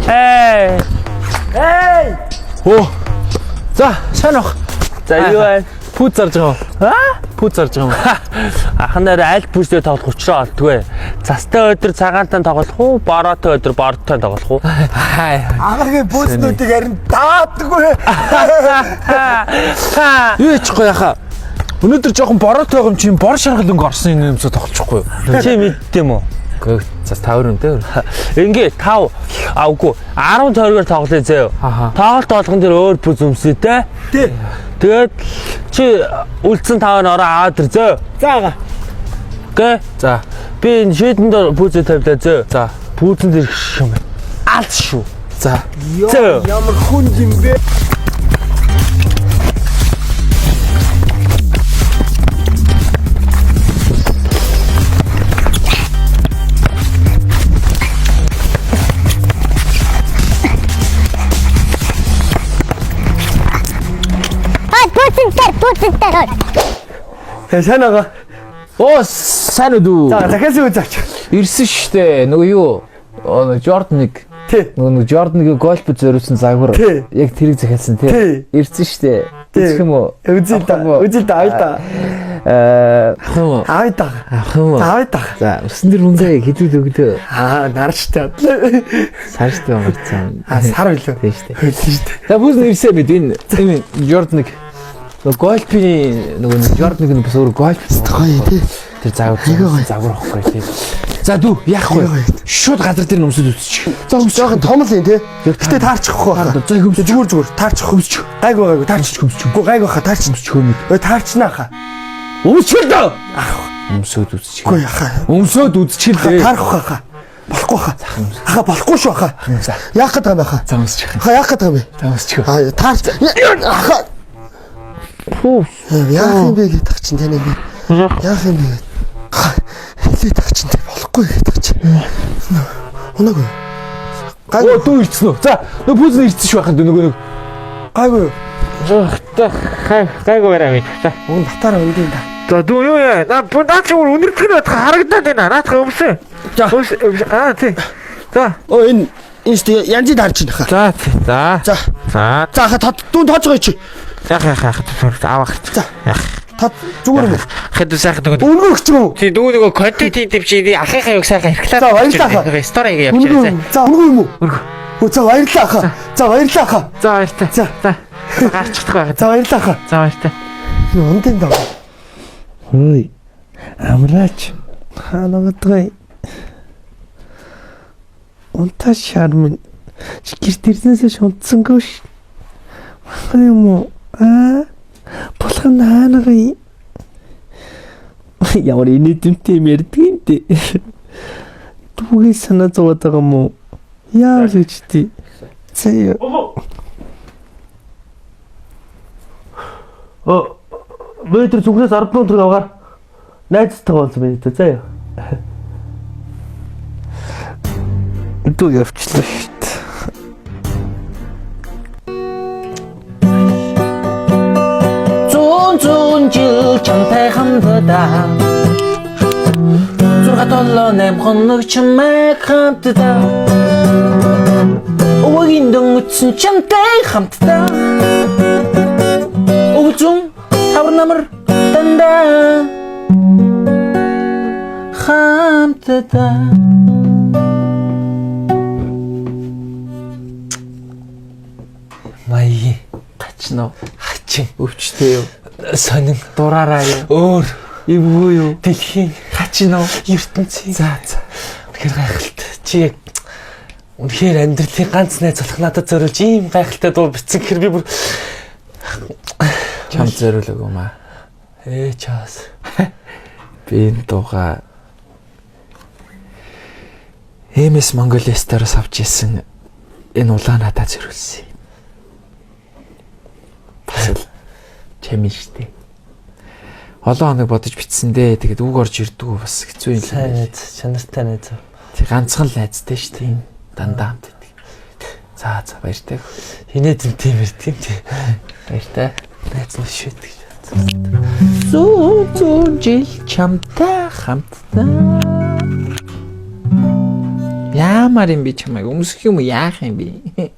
Эй! Оо. За, сайн ах. За юу вэ? Пүүц зарж байгаа. Пүүц зарж байгаа. Ахнаар аль пүүстэй тоглох учраа олдгүй. Цастай өдөр цагаантай тоглох уу? Бороотой өдөр бороотой тоглох уу? Агагийн пүүснүүдийг харин даадаггүй. Юу яахгүй яхаа. Өнөөдөр жоохон бороотой байгаа юм чинь бор шаргал өнгө орсон юмсоо тоглочихгүй юу? Чи мэддэм үү? Гэхдээ за 5 өрөндөө. Ингээ 5 авгүй 10 тойрогоор тоглоё зөө. Тоглолт болгон дээр өөр пүүс өмсөй те. Тий. Тэгээд чи үлдсэн 5-ыг ороо аваад ир зөө. Заага. Гэ. За. Би энэ шийдэн дээр пүүсээ тавилаа зөө. За. Пүүсэн дээр юм. Алс шүү. За. Зөө. Ямар хүн юм бэ? Сайн ага. Оо, сайн уу? За захиас юу заач. Ирсэн штэ. Нөгөө юу? Jordan-ыг. Тий. Нөгөө Jordan-ыг гольф зориулсан загвар. Яг тэрийг захиалсан тий. Ирсэн штэ. Үзэх юм уу? Үзэл та. Үзэл та ай та. Ах юм уу? Ай та. Ах юм уу? Ай та. За, өсөн дэр үнгээ хэдүүд өгдөө. Нарчтай. Сарштай марцсан. Сар билүү? Тий штэ. Тий штэ. За бүс нэрсээ бид энэ Jordan-ыг нөгөө гольфийн нөгөө Jordan-ыг бас өөр гольф Гоё тий. тэр загвар авахгүй тий. За дүү яахгүй. Шууд газар дээр өмсөд үсчих. За жоохон том л юм тий. Гэтэ таарчихгүй баха. За хөмсөж зүгээр таарчих хөмсч. Гайгүй таарчих хөмсч. Үгүй гайгүй хаа таарчих хөмсч хөмөд. Таарчнаа хаа. Өмсчил дөө. Өмсөд үсчих. Үгүй яхаа. Өмсөд үсчихэл дээ. Таарах хаа. Болохгүй хаа. Аха болохгүй шүү хаа. Яах гэдэг юм хаа. За өмсчих. Хаа яах гэдэг юм бэ? За өмсчих. Таарч. Аха. Яах юм бэ гэдэг чинь тань би. Яах юм бэ? Хэлээд тах чинь болохгүй гэдэг чинь. Унаагүй. Оо дүү ирсэн үү? За нөгөө пүүз ирсэн шүү байхад нөгөө гайгүй. Гайгүй барай минь. За. Уг батараа өндийн та. За дүү юу яа? Наа чи үнэртгэн бодох харагдаад байна. Наатах өмсөө. За. Тий. За. Оо энэ шүү янзыг харж байна хаа. За. За. За хаа дүүн тоож байгаа чи. Яах авах. За. Тат зүгээр юм. Хэд сайхан нөгөө Өнгөрөх ч юм уу? тий дүү нөгөө контент хийдэг чи ахыхаа юу сайхан хэрэглээ. За баярлалаа. Стори явуулчихсан. За өнгөө юм уу? Өө за баярлалаа хаа. За баярлалаа хаа. За баяртай. За. Гарчихдаг байгаа. За баярлалаа хаа. За баяртай. Өндийн даа. Ой. Амраач. Хаалагадгай. Унтаа шармын. Гэрт ирсэнээс шунтсангүй ш. Мах юм уу? Болох наалагай. Ямар инээдэмтэй юм ярьдаг юм те. Түүгээ санаа зовоод байгаа юм уу? Яа гэж тий. Заяа. Метр зүгнээс 10 төгрөг авгаар. Найзтайгаа болсон байх те заяа. Дүү явчлаа шүү дээ. Зүүн жил чамтай хамтдаа 6-7-8 хоног чамайг хамтдаа Өвөгийн дөнгөцсөн чамтай хамтдаа Өвзүн хавар намар дандаа хамтдаа Маяги Гачнаа хачин өвчтэй юу? сонин Дураараа юу? өөр Эвгүй юу? дэлхийн Хачин уу? ертөнцийн За. үнэхээр гайхалтай. Чи яг үнэхээр амьдралын ганц найз болох надад зориулж ийм гайхалтай дуу бичсэн гэхээр би бүр Чамд зориулаг юм аа. чаас. Би энэ дууга MS Mongolia-стараас авч ирсэн энэ улаан надад зориулсан. Бас л чамин штэ. Олон хоног бодож бичсэндээ тэгээд үг орж ирдгүү бас хэцүү юм. Сайн найз, чанартай найз. Тэг ганцхан л найзтай штэ. Дандаа хамт байдаг. За баяртай. Хинээд юм тийм ярьдаг юм тий. Баяртай. Найз нь шийдэг. Зүүн жил чамтай хамтдаа. Яамаар юм би чамайг өмсөх юм уу яах юм бэ?